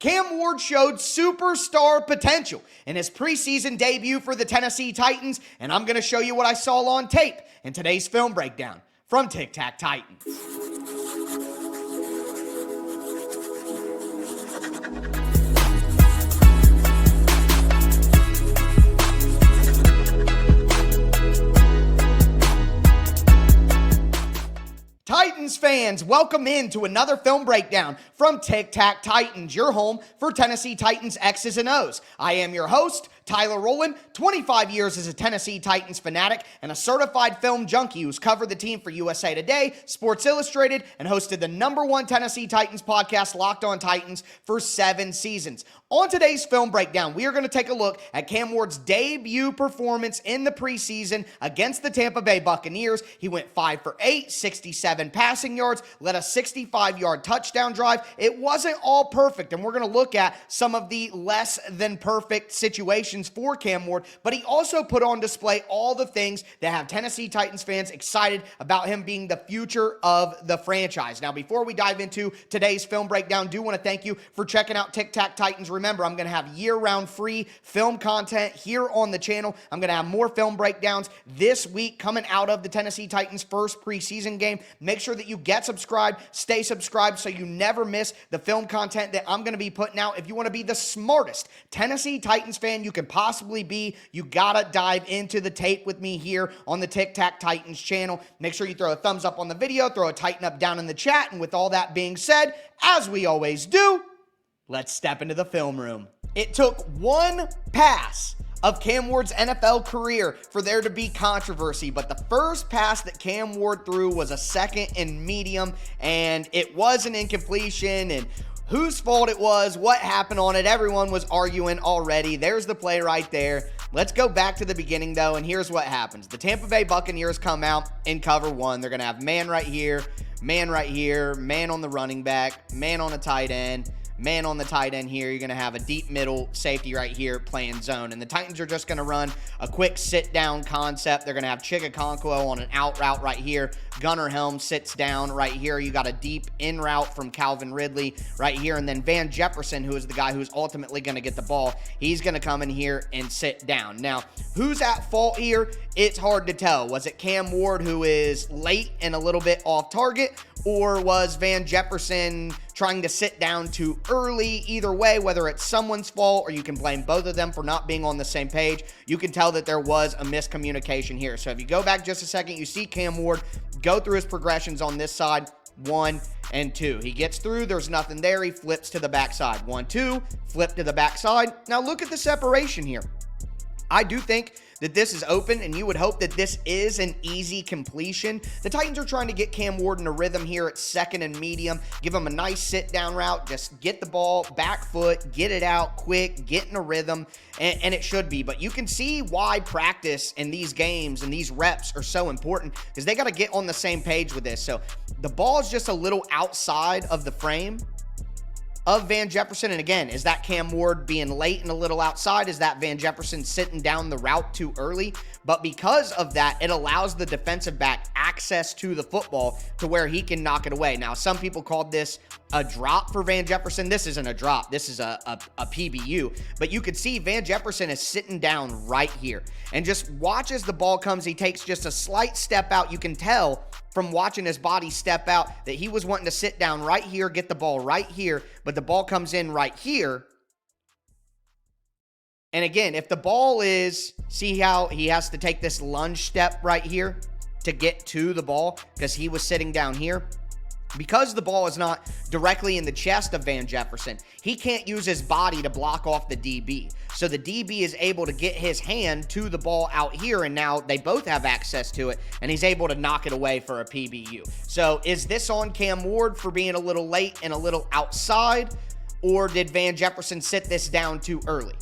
Cam Ward showed superstar potential in his preseason debut for the Tennessee Titans, and I'm going to show you what I saw on tape in today's film breakdown from Tic Tac Titans. Titans fans, welcome into another film breakdown from Tic Tac Titans, your home for Tennessee Titans X's and O's. I am your host, Tyler Rowland, 25 years as a Tennessee Titans fanatic and a certified film junkie who's covered the team for USA Today, Sports Illustrated, and hosted the #1 Tennessee Titans podcast, Locked On Titans, for 7 seasons. On today's film breakdown, we are going to take a look at Cam Ward's debut performance in the preseason against the Tampa Bay Buccaneers. He went 5 for 8, 67 passing yards, led a 65-yard touchdown drive. It wasn't all perfect, and we're going to look at some of the less than perfect situations for Cam Ward, but he also put on display all the things that have Tennessee Titans fans excited about him being the future of the franchise. Now, before we dive into today's film breakdown, I do want to thank you for checking out Tic Tac Titans. Remember, I'm going to have year-round free film content here on the channel. I'm going to have more film breakdowns this week coming out of the Tennessee Titans' first preseason game. Make sure that you get subscribed, stay subscribed so you never miss the film content that I'm going to be putting out. If you want to be the smartest Tennessee Titans fan you can possibly be, you gotta dive into the tape with me here on the Tic Tac Titans channel. Make sure you throw a thumbs up on the video, throw a tighten up down in the chat, and with all that being said, as we always do, let's step into the film room. It took one pass of Cam Ward's NFL career for there to be controversy, but the first pass that Cam Ward threw was a 2nd and medium, and it was an incompletion, and whose fault it was, what happened on it, everyone was arguing already. There's the play right there. Let's go back to the beginning, though, and here's what happens. The Tampa Bay Buccaneers come out in cover 1. They're going to have man right here, man on the running back, man on the tight end, man on the tight end here. You're going to have a deep middle safety right here playing zone. And the Titans are just going to run a quick sit-down concept. They're going to have Chikakonkwo on an out route right here. Gunnar Helm sits down right here. You got a deep in route from Calvin Ridley right here. And then Van Jefferson, who is the guy who's ultimately going to get the ball, he's going to come in here and sit down. Now, who's at fault here? It's hard to tell. Was it Cam Ward, who is late and a little bit off target? Or was Van Jefferson trying to sit down too early? Either way, whether it's someone's fault or you can blame both of them for not being on the same page, you can tell that there was a miscommunication here. So if you go back just a second, you see Cam Ward go through his progressions on this side, 1 and 2. He gets through, there's nothing there, he flips to the backside. 1, 2, flip to the backside. Now look at the separation here. I do think that this is open, and you would hope that this is an easy completion. The Titans are trying to get Cam Ward in a rhythm here at 2nd and medium, give him a nice sit-down route, just get the ball, back foot, get it out quick, get in a rhythm, and it should be. But you can see why practice in these games and these reps are so important, because they got to get on the same page with this. So the ball is just a little outside of the frame of Van Jefferson. And again, is that Cam Ward being late and a little outside? Is that Van Jefferson sitting down the route too early? But because of that, it allows the defensive back access to the football to where he can knock it away. Now, some people called this a drop for Van Jefferson. This isn't a drop. This is a PBU. But you could see Van Jefferson is sitting down right here. And just watch as the ball comes. He takes just a slight step out. You can tell from watching his body step out that he was wanting to sit down right here, get the ball right here, but the ball comes in right here. And again, if the ball is, see how he has to take this lunge step right here to get to the ball because he was sitting down here? Because the ball is not directly in the chest of Van Jefferson, he can't use his body to block off the DB. So the DB is able to get his hand to the ball out here, and now they both have access to it, and he's able to knock it away for a PBU. So is this on Cam Ward for being a little late and a little outside, or did Van Jefferson sit this down too early?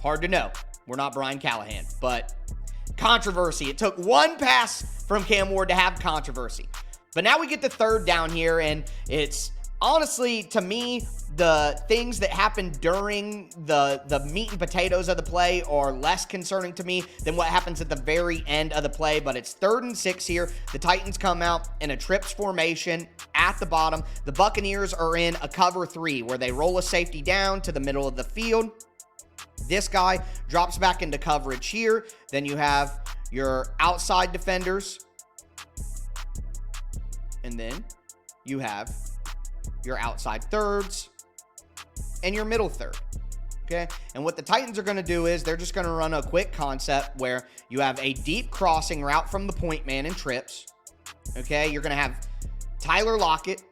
Hard to know. We're not Brian Callahan, but controversy. It took one pass from Cam Ward to have controversy. But now we get the 3rd down here, and it's honestly, to me, the things that happen during the meat and potatoes of the play are less concerning to me than what happens at the very end of the play. But it's 3rd and 6 here. The Titans come out in a trips formation at the bottom. The Buccaneers are in a cover 3 where they roll a safety down to the middle of the field. This guy drops back into coverage here. Then you have your outside defenders. And then you have your outside thirds and your middle third, okay? And what the Titans are going to do is they're just going to run a quick concept where you have a deep crossing route from the point man in trips, okay? You're going to have Tyler Lockett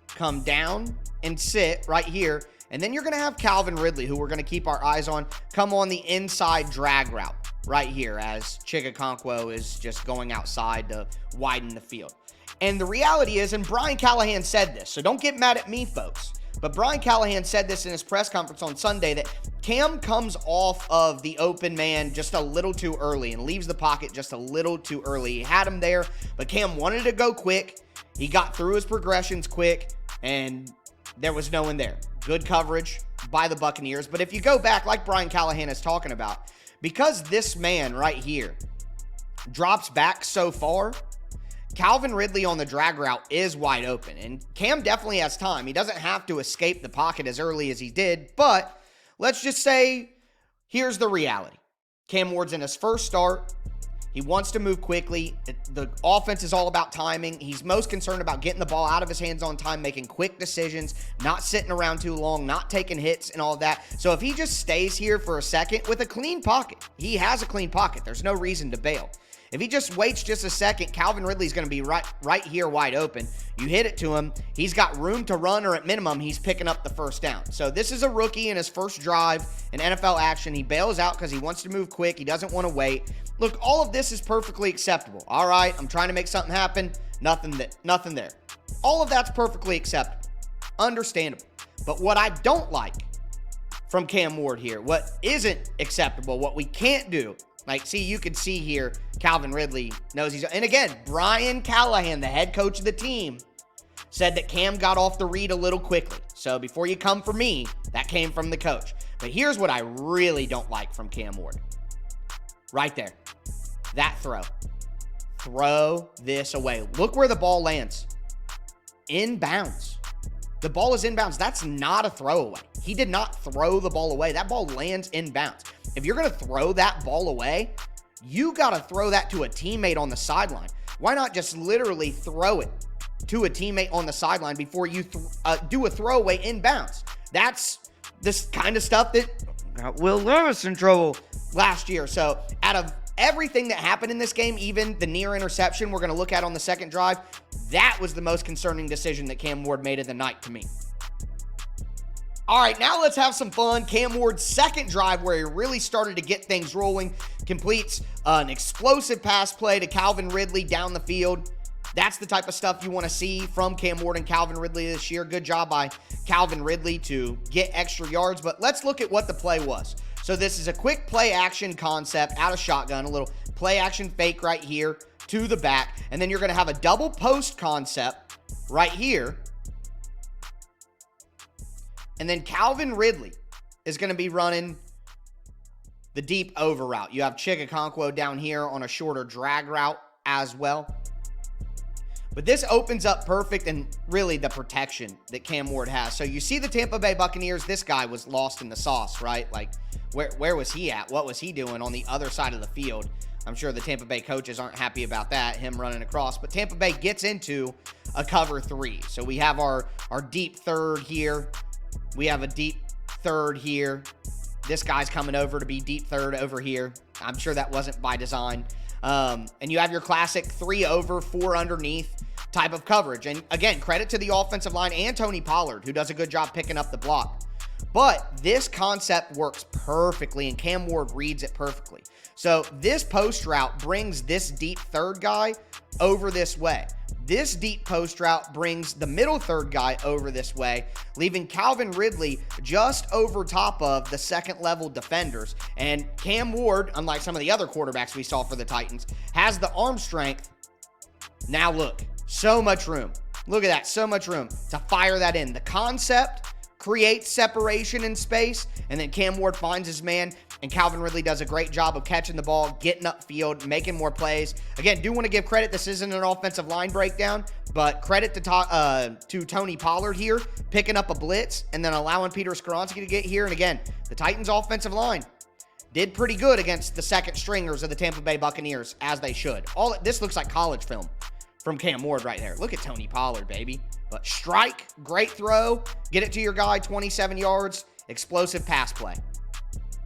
come down and sit right here, and then you're going to have Calvin Ridley, who we're going to keep our eyes on, come on the inside drag route right here as Chigakonkwo is just going outside to widen the field. And the reality is, and Brian Callahan said this, so don't get mad at me, folks, but Brian Callahan said this in his press conference on Sunday that Cam comes off of the open man just a little too early and leaves the pocket just a little too early. He had him there, but Cam wanted to go quick. He got through his progressions quick, and there was no one there. Good coverage by the Buccaneers. But if you go back, like Brian Callahan is talking about, because this man right here drops back so far, Calvin Ridley on the drag route is wide open, and Cam definitely has time. He doesn't have to escape the pocket as early as he did, but let's just say, here's the reality. Cam Ward's in his first start. He wants to move quickly. The offense is all about timing. He's most concerned about getting the ball out of his hands on time, making quick decisions, not sitting around too long, not taking hits and all that. So if he just stays here for a second with a clean pocket, he has a clean pocket. There's no reason to bail. If he just waits just a second, Calvin Ridley's going to be right here wide open. You hit it to him. He's got room to run, or at minimum, he's picking up the first down. So this is a rookie in his first drive in NFL action. He bails out because he wants to move quick. He doesn't want to wait. Look, all of this is perfectly acceptable. All right, I'm trying to make something happen. Nothing there. All of that's perfectly acceptable. Understandable. But what I don't like from Cam Ward here, what isn't acceptable, what we can't do, like, see, you can see here, Calvin Ridley knows he's... And again, Brian Callahan, the head coach of the team, said that Cam got off the read a little quickly. So before you come for me, that came from the coach. But here's what I really don't like from Cam Ward. Right there. That throw. Throw this away. Look where the ball lands. Inbounds. The ball is inbounds. That's not a throwaway. He did not throw the ball away. That ball lands inbounds. If you're going to throw that ball away, you got to throw that to a teammate on the sideline. Why not just literally throw it to a teammate on the sideline before you do a throwaway inbounds? That's this kind of stuff that got Will Levis in trouble last year. So out of everything that happened in this game, even the near interception we're going to look at on the second drive, that was the most concerning decision that Cam Ward made of the night to me. All right, now let's have some fun. Cam Ward's second drive, where he really started to get things rolling, completes an explosive pass play to Calvin Ridley down the field. That's the type of stuff you want to see from Cam Ward and Calvin Ridley this year. Good job by Calvin Ridley to get extra yards, but let's look at what the play was. So this is a quick play action concept out of shotgun, a little play action fake right here to the back, and then you're going to have a double post concept right here. And then Calvin Ridley is going to be running the deep over route. You have Chigakonkwo down here on a shorter drag route as well. But this opens up perfect and really the protection that Cam Ward has. So you see the Tampa Bay Buccaneers, this guy was lost in the sauce, right? Like, where was he at? What was he doing on the other side of the field? I'm sure the Tampa Bay coaches aren't happy about that, him running across. But Tampa Bay gets into a cover 3. So we have our deep third here. We have a deep third here. This guy's coming over to be deep third over here. I'm sure that wasn't by design. And you have your classic 3 over, 4 underneath type of coverage. And again, credit to the offensive line and Tony Pollard, who does a good job picking up the block. But this concept works perfectly, and Cam Ward reads it perfectly. So this post route brings this deep third guy over this way. This deep post route brings the middle third guy over this way, leaving Calvin Ridley just over top of the second level defenders. And Cam Ward, unlike some of the other quarterbacks we saw for the Titans, has the arm strength. Now look, so much room. Look at that. So much room to fire that in. The concept creates separation in space, and then Cam Ward finds his man, and Calvin Ridley does a great job of catching the ball, getting upfield, making more plays. Again, do want to give credit. This isn't an offensive line breakdown, but credit to Tony Pollard here, picking up a blitz and then allowing Peter Skoronski to get here. And again, the Titans' offensive line did pretty good against the second stringers of the Tampa Bay Buccaneers, as they should. This looks like college film from Cam Ward right there. Look at Tony Pollard, baby. But strike, great throw, get it to your guy, 27 yards, explosive pass play.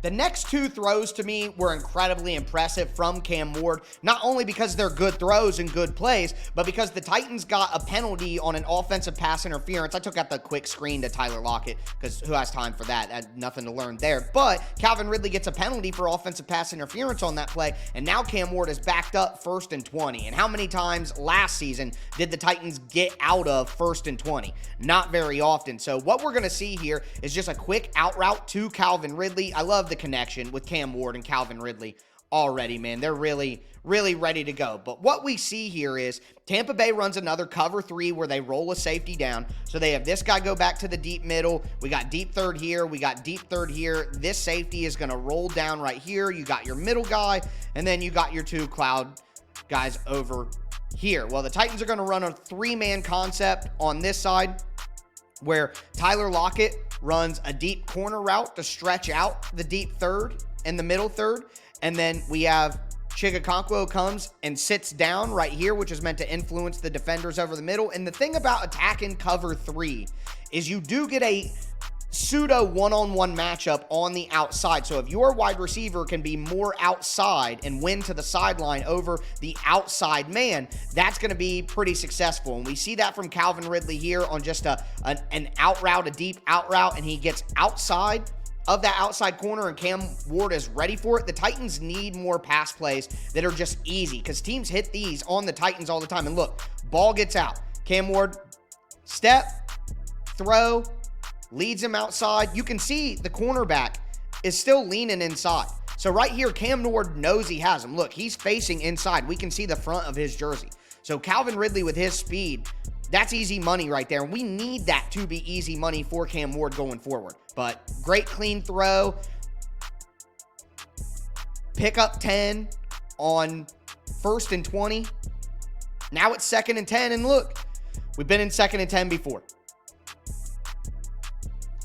The next two throws to me were incredibly impressive from Cam Ward, not only because they're good throws and good plays, but because the Titans got a penalty on an offensive pass interference. I took out the quick screen to Tyler Lockett because who has time for that? I had nothing to learn there. But Calvin Ridley gets a penalty for offensive pass interference on that play, and now Cam Ward is backed up 1st and 20. And how many times last season did the Titans get out of 1st and 20? Not very often. So what we're going to see here is just a quick out route to Calvin Ridley. I love the connection with Cam Ward and Calvin Ridley already, man. They're really ready to go. But what we see here is Tampa Bay runs another cover 3 where they roll a safety down. So they have this guy go back to the deep middle. We got deep third here. We got deep third here. This safety is going to roll down right here. You got your middle guy, and then you got your 2 cloud guys over here. Well, the Titans are going to run a 3-man concept on this side, where Tyler Lockett runs a deep corner route to stretch out the deep third and the middle third. And then we have Chigakonkwo comes and sits down right here, which is meant to influence the defenders over the middle. And the thing about attacking cover 3 is you do get a pseudo one-on-one matchup on the outside. So if your wide receiver can be more outside and win to the sideline over the outside man, that's going to be pretty successful. And we see that from Calvin Ridley here on just an out route, a deep out route, and he gets outside of that outside corner, and Cam Ward is ready for it. The Titans need more pass plays that are just easy, because teams hit these on the Titans all the time. And look, ball gets out. Cam Ward, step, throw, leads him outside. You can see the cornerback is still leaning inside. So right here, Cam Ward knows he has him. Look, he's facing inside. We can see the front of his jersey. So Calvin Ridley with his speed, that's easy money right there. And we need that to be easy money for Cam Ward going forward. But great clean throw. Pick up 10 on 1st and 20. Now it's 2nd and 10. And look, we've been in 2nd and 10 before.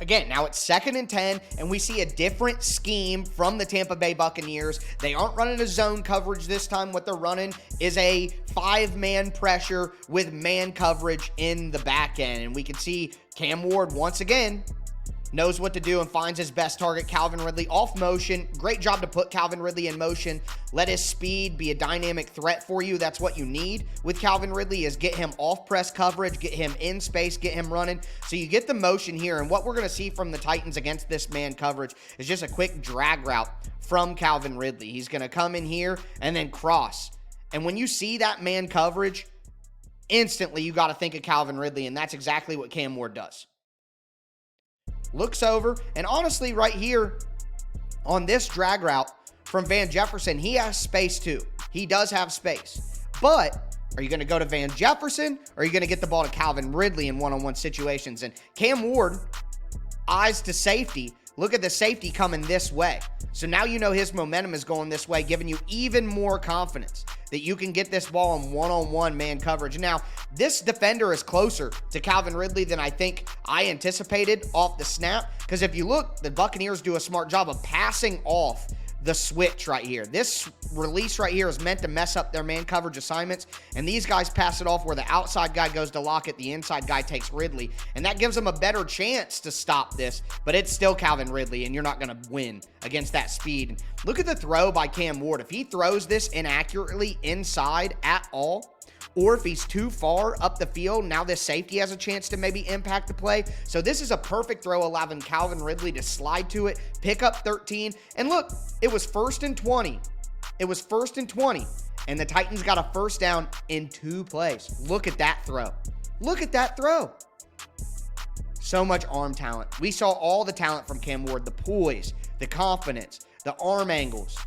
Again, now it's 2nd and 10, and we see a different scheme from the Tampa Bay Buccaneers. They aren't running a zone coverage this time. What they're running is a 5-man pressure with man coverage in the back end. And we can see Cam Ward, once again, knows what to do and finds his best target, Calvin Ridley, off motion. Great job to put Calvin Ridley in motion. Let his speed be a dynamic threat for you. That's what you need with Calvin Ridley, is get him off press coverage, get him in space, get him running. So you get the motion here, and what we're going to see from the Titans against this man coverage is just a quick drag route from Calvin Ridley. He's going to come in here and then cross. And when you see that man coverage, instantly you got to think of Calvin Ridley, and that's exactly what Cam Ward does. Looks over, and honestly, right here on this drag route from Van Jefferson, he has space too. He does have space. But are you going to go to Van Jefferson, or are you going to get the ball to Calvin Ridley in one-on-one situations? And Cam Ward, eyes to safety. Look at the safety coming this way. So now you know his momentum is going this way, giving you even more confidence that you can get this ball in one-on-one man coverage. Now, this defender is closer to Calvin Ridley than I think I anticipated off the snap, because if you look, the Buccaneers do a smart job of passing off the switch right here. This release right here is meant to mess up their man coverage assignments, and these guys pass it off where the outside guy goes to Lockett, the inside guy takes Ridley, and that gives them a better chance to stop this, but it's still Calvin Ridley, and you're not going to win against that speed. Look at the throw by Cam Ward. If he throws this inaccurately inside at all, or if he's too far up the field, now this safety has a chance to maybe impact the play. So this is a perfect throw, allowing Calvin Ridley to slide to it, pick up 13. And look, it was 1st and 20. It was 1st and 20. And the Titans got a first down in 2 plays. Look at that throw. Look at that throw. So much arm talent. We saw all the talent from Cam Ward, the poise, the confidence, the arm angles,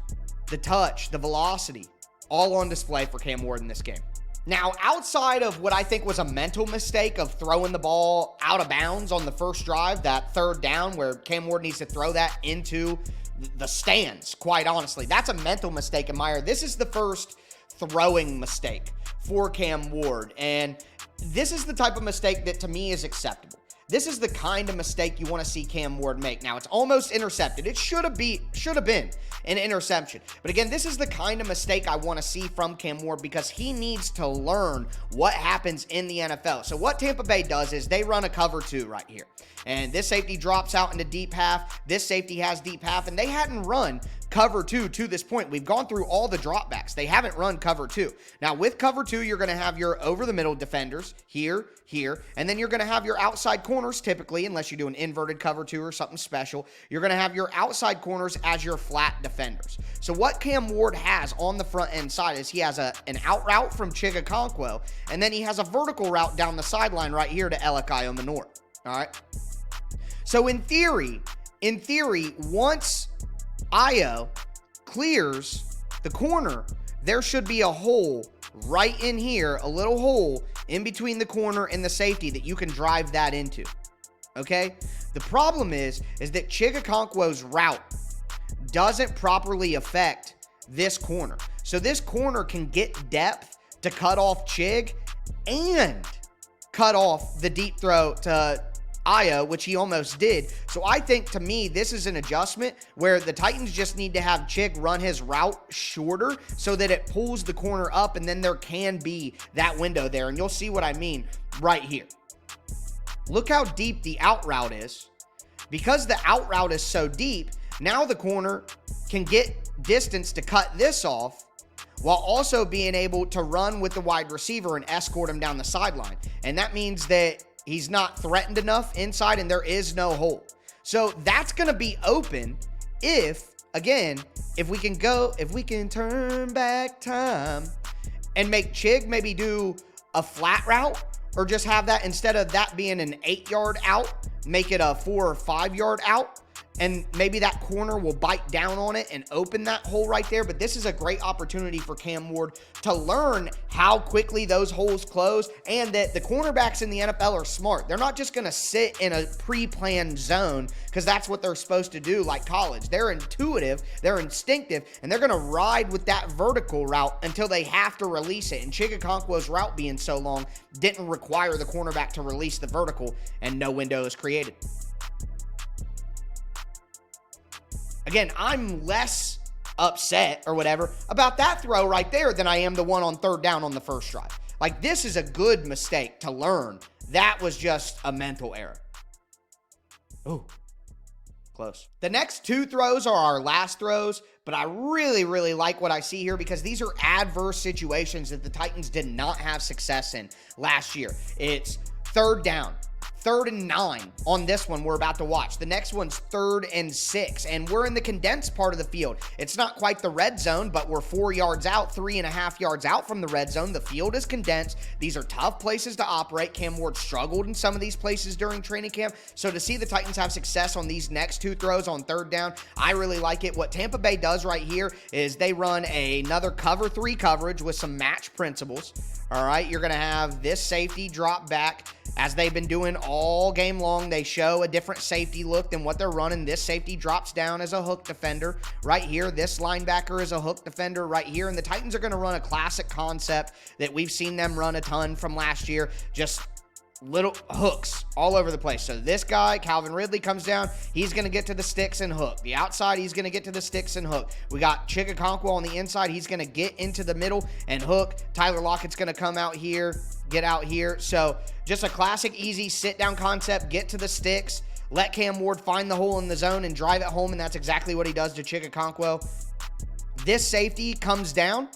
the touch, the velocity, all on display for Cam Ward in this game. Now, outside of what I think was a mental mistake of throwing the ball out of bounds on the first drive, that third down where Cam Ward needs to throw that into the stands, quite honestly. That's a mental mistake in Meyer. This is the first throwing mistake for Cam Ward, and this is the type of mistake that to me is acceptable. This is the kind of mistake you want to see Cam Ward make. Now, it's almost intercepted. It should have been an interception. But again, this is the kind of mistake I want to see from Cam Ward because he needs to learn what happens in the NFL. So what Tampa Bay does is they run a cover 2 right here. And this safety drops out into deep half. This safety has deep half, and they hadn't run cover 2 to this point. We've gone through all the dropbacks. They haven't run cover 2. Now, with cover 2, you're going to have your over-the-middle defenders here, and then you're going to have your outside corners typically, unless you do an inverted cover 2 or something special. You're going to have your outside corners as your flat defenders. So what Cam Ward has on the front end side is he has an out route from Chigakonkwo, and then he has a vertical route down the sideline right here to Elikai on the north. All right? So in theory, once Io clears the corner, there should be a hole right in here, a little hole in between the corner and the safety that you can drive that into, okay? The problem is that Chigakonkwo's route doesn't properly affect this corner. So this corner can get depth to cut off Chig and cut off the deep throw to Io, which he almost did. So I think, to me, this is an adjustment where the Titans just need to have Chig run his route shorter so that it pulls the corner up, and then there can be that window there. And you'll see what I mean right here. Look how deep the out route is. Because the out route is so deep, now the corner can get distance to cut this off while also being able to run with the wide receiver and escort him down the sideline. And that means that he's not threatened enough inside and there is no hole. So that's going to be open if we can turn back time and make Chig maybe do a flat route, or just have that, instead of that being an 8-yard out, make it a 4 or 5 yard out. And maybe that corner will bite down on it and open that hole right there. But this is a great opportunity for Cam Ward to learn how quickly those holes close, and that the cornerbacks in the NFL are smart. They're not just going to sit in a pre-planned zone because that's what they're supposed to do like college. They're intuitive, they're instinctive, and they're going to ride with that vertical route until they have to release it. And Chigakonkwo's route being so long didn't require the cornerback to release the vertical, and no window is created. Again, I'm less upset or whatever about that throw right there than I am the one on third down on the first drive. Like, this is a good mistake to learn. That was just a mental error. Ooh, close. The next 2 throws are our last throws, but I really, really like what I see here because these are adverse situations that the Titans did not have success in last year. It's third down. 3rd and 9 on this one we're about to watch. The next one's 3rd and 6, and we're in the condensed part of the field. It's not quite the red zone, but we're 4 yards out, 3.5 yards out from the red zone. The field is condensed. These are tough places to operate. Cam Ward struggled in some of these places during training camp, so to see the Titans have success on these next 2 throws on third down, I really like it. What Tampa Bay does right here is they run another cover 3 coverage with some match principles. All right, you're going to have this safety drop back. As they've been doing all game long, they show a different safety look than what they're running. This safety drops down as a hook defender right here. This linebacker is a hook defender right here. And the Titans are going to run a classic concept that we've seen them run a ton from last year. Just little hooks all over the place. So this guy, Calvin Ridley, comes down. He's going to get to the sticks and hook. The outside, he's going to get to the sticks and hook. We got Chigakonkwo on the inside. He's going to get into the middle and hook. Tyler Lockett's going to come out here, get out here. So just a classic, easy sit-down concept. Get to the sticks. Let Cam Ward find the hole in the zone and drive it home, and that's exactly what he does to Chigakonkwo. This safety comes down.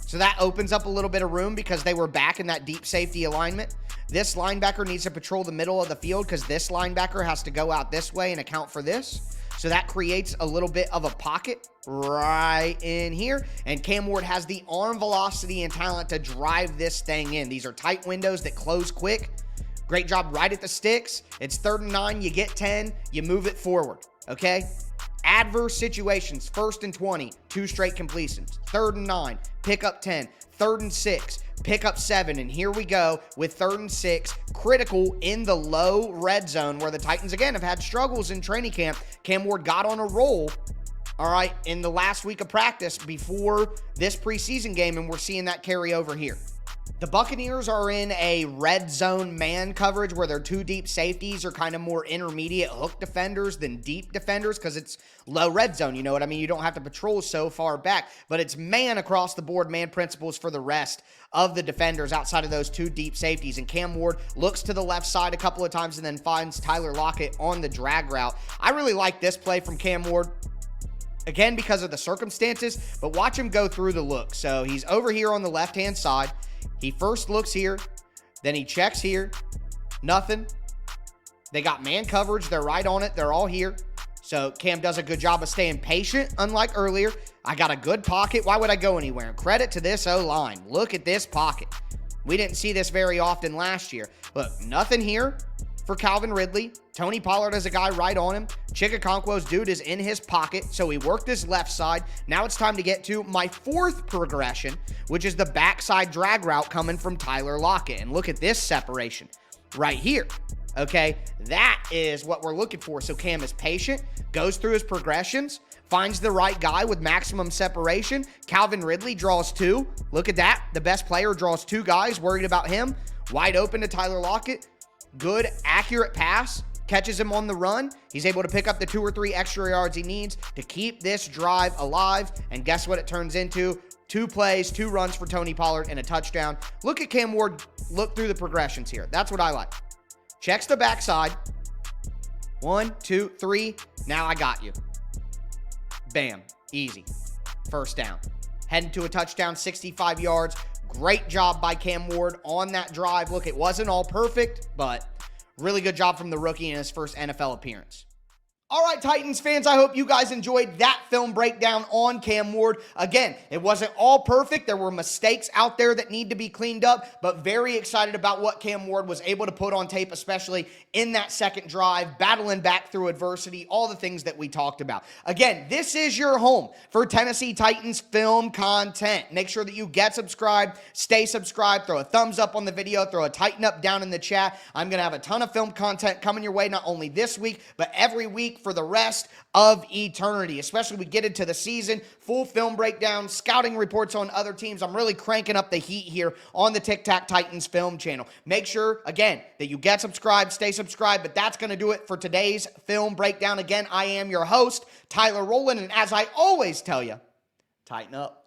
So that opens up a little bit of room because they were back in that deep safety alignment. This linebacker needs to patrol the middle of the field because this linebacker has to go out this way and account for this. So that creates a little bit of a pocket right in here. And Cam Ward has the arm velocity and talent to drive this thing in. These are tight windows that close quick. Great job right at the sticks. It's 3rd and 9. You get 10. You move it forward. Okay? Adverse situations, 1st and 20, 2 straight completions. 3rd and 9, pick up 10. 3rd and 6, pick up 7, and here we go with 3rd and 6, critical in the low red zone where the Titans, again, have had struggles in training camp. Cam Ward got on a roll, all right, in the last week of practice before this preseason game, and we're seeing that carry over here. The Buccaneers are in a red zone man coverage where their 2 deep safeties are kind of more intermediate hook defenders than deep defenders because it's low red zone. You know what I mean? You don't have to patrol so far back, but it's man across the board, man principles for the rest of the defenders outside of those 2 deep safeties. And Cam Ward looks to the left side a couple of times and then finds Tyler Lockett on the drag route. I really like this play from Cam Ward. Again, because of the circumstances, but watch him go through the look. So he's over here on the left-hand side. He first looks here, then he checks here. Nothing. They got man coverage. They're right on it. They're all here. So Cam does a good job of staying patient, unlike earlier. I got a good pocket. Why would I go anywhere? And credit to this O-line. Look at this pocket. We didn't see this very often last year. Look, nothing here for Calvin Ridley. Tony Pollard has a guy right on him. Chikakonkwo's dude is in his pocket, so he worked his left side. Now it's time to get to my 4th progression, which is the backside drag route coming from Tyler Lockett. And look at this separation right here. Okay, that is what we're looking for. So Cam is patient, goes through his progressions, finds the right guy with maximum separation. Calvin Ridley draws 2. Look at that. The best player draws 2 guys, worried about him. Wide open to Tyler Lockett. Good, accurate pass. Catches him on the run. He's able to pick up the 2 or 3 extra yards he needs to keep this drive alive. And guess what it turns into? 2 plays, 2 runs for Tony Pollard, and a touchdown. Look at Cam Ward look through the progressions here. That's what I like. Checks the backside. 1, 2, 3. Now I got you. Bam. Easy. First down. Heading to a touchdown, 65 yards. Great job by Cam Ward on that drive. Look, it wasn't all perfect, but really good job from the rookie in his first NFL appearance. All right, Titans fans, I hope you guys enjoyed that film breakdown on Cam Ward. Again, it wasn't all perfect. There were mistakes out there that need to be cleaned up, but very excited about what Cam Ward was able to put on tape, especially in that second drive, battling back through adversity, all the things that we talked about. Again, this is your home for Tennessee Titans film content. Make sure that you get subscribed, stay subscribed, throw a thumbs up on the video, throw a tighten up down in the chat. I'm going to have a ton of film content coming your way, not only this week, but every week for the rest of eternity, especially we get into the season, full film breakdown, scouting reports on other teams. I'm really cranking up the heat here on the Tic Tac Titans film channel. Make sure, again, that you get subscribed, stay subscribed, but that's going to do it for today's film breakdown. Again, I am your host, Tyler Rowland, and as I always tell you, tighten up.